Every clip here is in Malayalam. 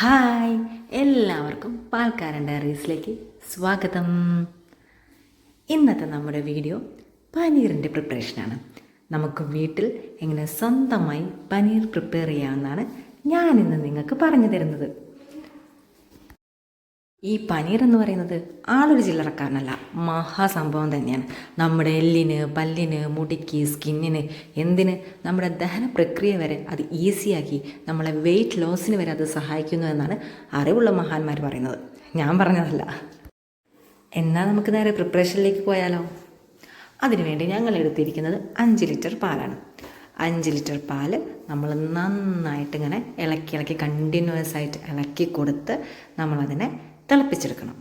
ഹായ്, എല്ലാവർക്കും പാൽക്കാരൻ ഡയറീസിലേക്ക് സ്വാഗതം. ഇന്നത്തെ നമ്മുടെ വീഡിയോ പനീറിൻ്റെ പ്രിപ്പറേഷനാണ്. നമുക്ക് വീട്ടിൽ എങ്ങനെ സ്വന്തമായി പനീർ പ്രിപ്പയർ ചെയ്യാമെന്നാണ് ഞാനിന്ന് നിങ്ങൾക്ക് പറഞ്ഞു തരുന്നത്. ഈ പനീർ എന്ന് പറയുന്നത് ആളൊരു ചില്ലറക്കാരനല്ല, മഹാസംഭവം തന്നെയാണ്. നമ്മുടെ എല്ലിന്, പല്ലിന്, മുടിക്ക്, സ്കിന്നിന്, എന്തിന് നമ്മുടെ ദഹന പ്രക്രിയ വരെ അത് ഈസിയാക്കി നമ്മളെ വെയിറ്റ് ലോസിന് വരെ അത് സഹായിക്കുന്നു എന്നാണ് അറിവുള്ള മഹാന്മാർ പറയുന്നത്. ഞാൻ പറഞ്ഞതല്ല. എന്നാൽ നമുക്ക് നേരെ പ്രിപ്പറേഷനിലേക്ക് പോയാലോ? അതിനുവേണ്ടി ഞങ്ങൾ എടുത്തിരിക്കുന്നത് 5 ലിറ്റർ പാലാണ്. 5 ലിറ്റർ പാല് നമ്മൾ നന്നായിട്ട് ഇങ്ങനെ ഇളക്കി കണ്ടിന്യൂസ് ആയിട്ട് ഇളക്കി കൊടുത്ത് നമ്മളതിനെ തിളപ്പിച്ചെടുക്കണം.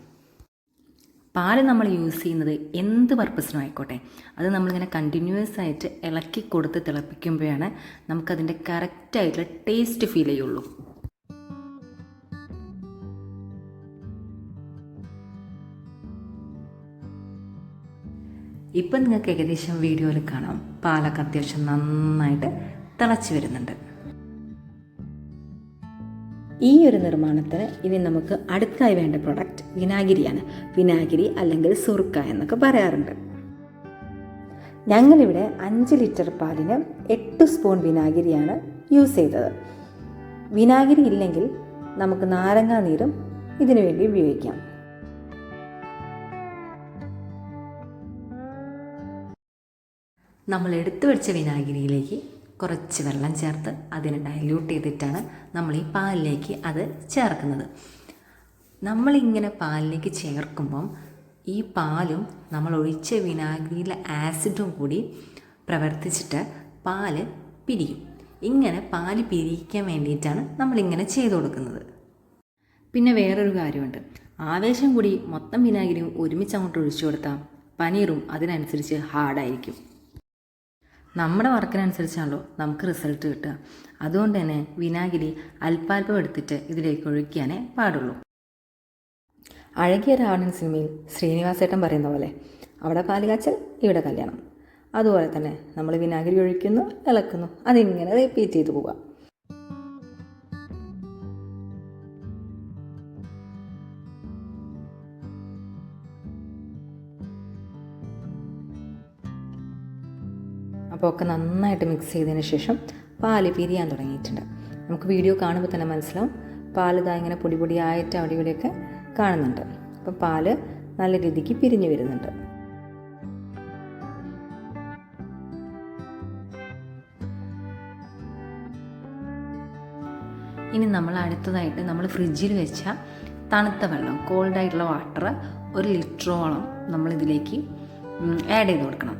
പാല് നമ്മൾ യൂസ് ചെയ്യുന്നത് എന്ത് പർപ്പസിനും ആയിക്കോട്ടെ, അത് നമ്മളിങ്ങനെ കണ്ടിന്യൂസ് ആയിട്ട് ഇളക്കി കൊടുത്ത് തിളപ്പിക്കുമ്പോഴാണ് നമുക്കതിൻ്റെ കറക്റ്റായിട്ടുള്ള ടേസ്റ്റ് ഫീൽ ചെയ്യുള്ളൂ. ഇപ്പം നിങ്ങൾക്ക് ഏകദേശം വീഡിയോയിൽ കാണാം, പാലൊക്കെ അത്യാവശ്യം നന്നായിട്ട് തിളച്ച് വരുന്നുണ്ട്. ഈ ഒരു നിർമ്മാണത്തിന് ഇനി നമുക്ക് അടുത്തായി വേണ്ട പ്രൊഡക്റ്റ് വിനാഗിരിയാണ്. വിനാഗിരി അല്ലെങ്കിൽ സുർക്ക എന്നൊക്കെ പറയാറുണ്ട്. ഞങ്ങളിവിടെ 5 ലിറ്റർ പാലിന് 8 സ്പൂൺ വിനാഗിരിയാണ് യൂസ് ചെയ്തത്. വിനാഗിരി ഇല്ലെങ്കിൽ നമുക്ക് നാരങ്ങാ നീരും ഇതിനു വേണ്ടി ഉപയോഗിക്കാം. നമ്മൾ എടുത്തു വെച്ച വിനാഗിരിയിലേക്ക് കുറച്ച് വെള്ളം ചേർത്ത് അതിനെ ഡൈല്യൂട്ട് ചെയ്തിട്ടാണ് നമ്മൾ ഈ പാലിലേക്ക് അത് ചേർക്കുന്നത്. നമ്മളിങ്ങനെ പാലിലേക്ക് ചേർക്കുമ്പം ഈ പാലും നമ്മൾ ഒഴിച്ച വിനാഗിരിയിലെ ആസിഡും കൂടി പ്രവർത്തിച്ചിട്ട് പാല് പിരിയും. ഇങ്ങനെ പാല് പിരിക്കാൻ വേണ്ടിയിട്ടാണ് നമ്മളിങ്ങനെ ചെയ്തു കൊടുക്കുന്നത്. പിന്നെ വേറൊരു കാര്യമുണ്ട്, ആവേശം കൂടി മൊത്തം വിനാഗിരിയും ഒരുമിച്ച് അങ്ങോട്ട് ഒഴിച്ചു കൊടുത്താൽ പനീറും അതിനനുസരിച്ച് ഹാർഡായിരിക്കും. നമ്മുടെ വർക്കിനനുസരിച്ചാണല്ലോ നമുക്ക് റിസൾട്ട് കിട്ടുക. അതുകൊണ്ട് തന്നെ വിനാഗിരി അല്പാൽപ്പം എടുത്തിട്ട് ഇതിലേക്ക് ഒഴിക്കാനേ പാടുള്ളൂ. അഴകിയ രാവണൻ സിനിമയിൽ ശ്രീനിവാസേട്ടൻ പറയുന്ന പോലെ, അവിടെ പാല് കാച്ചൽ ഇവിടെ കല്യാണം. അതുപോലെ തന്നെ നമ്മൾ വിനാഗിരി ഒഴിക്കുന്നു, ഇളക്കുന്നു, അതിങ്ങനെ റിപ്പീറ്റ് ചെയ്ത് പോവുക. അപ്പോൾ ഒക്കെ നന്നായിട്ട് മിക്സ് ചെയ്തതിന് ശേഷം പാല് പിരിയാൻ തുടങ്ങിയിട്ടുണ്ട്. നമുക്ക് വീഡിയോ കാണുമ്പോൾ തന്നെ മനസ്സിലാവും, പാല് ഇതാ ഇങ്ങനെ പൊടി പൊടിയായിട്ട് അവിടെ ഇവിടെയൊക്കെ കാണുന്നുണ്ട്. അപ്പോൾ പാല് നല്ല രീതിക്ക് പിരിഞ്ഞു വരുന്നുണ്ട്. ഇനി നമ്മൾ അടുത്തതായിട്ട് നമ്മൾ ഫ്രിഡ്ജിൽ വെച്ച തണുത്ത വെള്ളം, കോൾഡായിട്ടുള്ള വാട്ടർ 1 ലിറ്ററോളം നമ്മളിതിലേക്ക് ആഡ് ചെയ്ത് കൊടുക്കണം.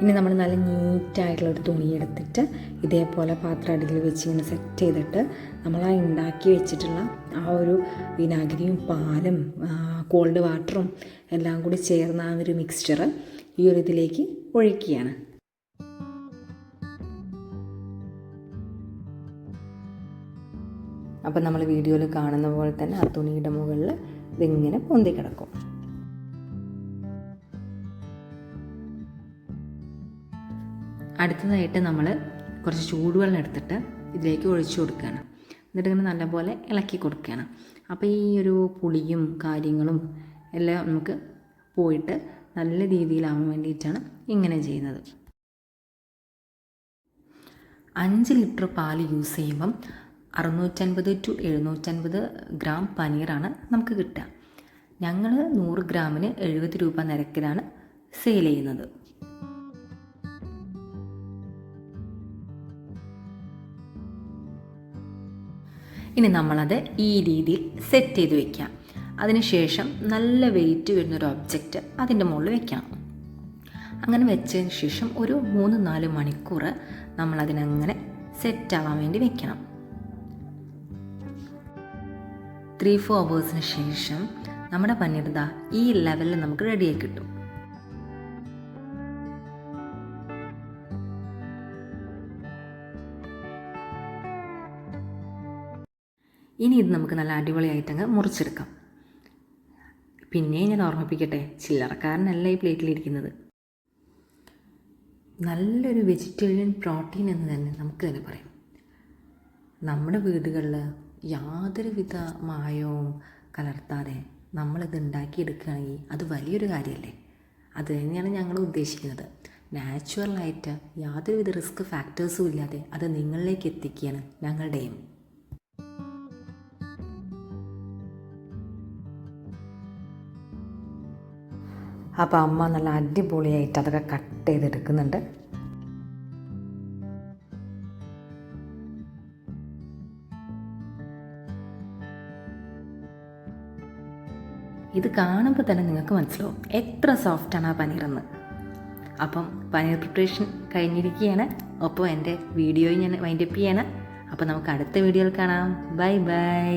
ഇനി നമ്മൾ നല്ല നീറ്റായിട്ടുള്ളൊരു തുണി എടുത്തിട്ട് ഇതേപോലെ പാത്രം അടിയിൽ വെച്ച് ഇങ്ങനെ സെറ്റ് ചെയ്തിട്ട് നമ്മൾ ആ ഉണ്ടാക്കി വെച്ചിട്ടുള്ള ആ ഒരു വിനാഗിരിയും പാലും കോൾഡ് വാട്ടറും എല്ലാം കൂടി ചേർന്ന ആ ഒരു മിക്സ്ചർ ഈ ഒരു ഇതിലേക്ക് ഒഴിക്കുകയാണ്. അപ്പം നമ്മൾ വീഡിയോയിൽ കാണുന്ന പോലെ തന്നെ ആ തുണിയുടെ മുകളിൽ ഇതിങ്ങനെ പൊന്തി കിടക്കും. അടുത്തതായിട്ട് നമ്മൾ കുറച്ച് ചൂടുവെള്ളം എടുത്തിട്ട് ഇതിലേക്ക് ഒഴിച്ചു കൊടുക്കുകയാണ്. എന്നിട്ട് ഇങ്ങനെ നല്ലപോലെ ഇളക്കി കൊടുക്കുകയാണ്. അപ്പോൾ ഈ ഒരു പുളിയും കാര്യങ്ങളും എല്ലാം നമുക്ക് പോയിട്ട് നല്ല രീതിയിലാവാൻ വേണ്ടിയിട്ടാണ് ഇങ്ങനെ ചെയ്യുന്നത്. 5 ലിറ്റർ പാൽ യൂസ് ചെയ്യുമ്പം 650 to 750 ഗ്രാം പനീറാണ് നമുക്ക് കിട്ടുക. ഞങ്ങൾ 100 ഗ്രാമിന് 70 രൂപ നിരക്കിലാണ് സെയിൽ ചെയ്യുന്നത്. ഇനി നമ്മളത് ഈ രീതിയിൽ സെറ്റ് ചെയ്ത് വയ്ക്കാം. അതിനുശേഷം നല്ല വെയിറ്റ് വരുന്നൊരു ഒബ്ജക്റ്റ് അതിൻ്റെ മുകളിൽ വെക്കണം. അങ്ങനെ വെച്ചതിന് ശേഷം ഒരു 3-4 മണിക്കൂർ നമ്മളതിനങ്ങനെ സെറ്റാവാൻ വേണ്ടി വെക്കണം. 3-4 അവേഴ്സിന് ശേഷം നമ്മുടെ പനീർ ദാ ഈ ലെവലിൽ നമുക്ക് റെഡിയായി കിട്ടും. ഇനി ഇത് നമുക്ക് നല്ല അടിപൊളിയായിട്ടങ്ങ് മുറിച്ചെടുക്കാം. പിന്നെ ഞാൻ ഓർമ്മിപ്പിക്കട്ടെ, ചില്ലറക്കാരനല്ല ഈ പ്ലേറ്റിലിരിക്കുന്നത്. നല്ലൊരു വെജിറ്റേറിയൻ പ്രോട്ടീൻ എന്ന് തന്നെ നമുക്ക് തന്നെ പറയാം. നമ്മുടെ വീടുകളിൽ യാതൊരുവിധ മായവും കലർത്താതെ നമ്മളിത് ഉണ്ടാക്കിയെടുക്കുകയാണെങ്കിൽ അത് വലിയൊരു കാര്യമല്ലേ. അത് തന്നെയാണ് ഞങ്ങൾ ഉദ്ദേശിക്കുന്നത്. നാച്ചുറലായിട്ട് യാതൊരുവിധ റിസ്ക് ഫാക്ടേഴ്സും ഇല്ലാതെ അത് നിങ്ങളിലേക്ക് എത്തിക്കുകയാണ് ഞങ്ങളുടെ എയിം. അപ്പോൾ അമ്മ നല്ല അടിപൊളിയായിട്ട് അതൊക്കെ കട്ട് ചെയ്തെടുക്കുന്നുണ്ട്. ഇത് കാണുമ്പോൾ തന്നെ നിങ്ങൾക്ക് മനസ്സിലാവും എത്ര സോഫ്റ്റാണ് ആ പനീറെന്ന്. അപ്പം പനീർ പ്രിപ്പറേഷൻ കഴിഞ്ഞിരിക്കുകയാണ്. അപ്പോൾ എൻ്റെ വീഡിയോയും ഞാൻ വൈൻഡപ്പ് ചെയ്യാണ്. അപ്പോൾ നമുക്ക് അടുത്ത വീഡിയോയിൽ കാണാം. Bye bye.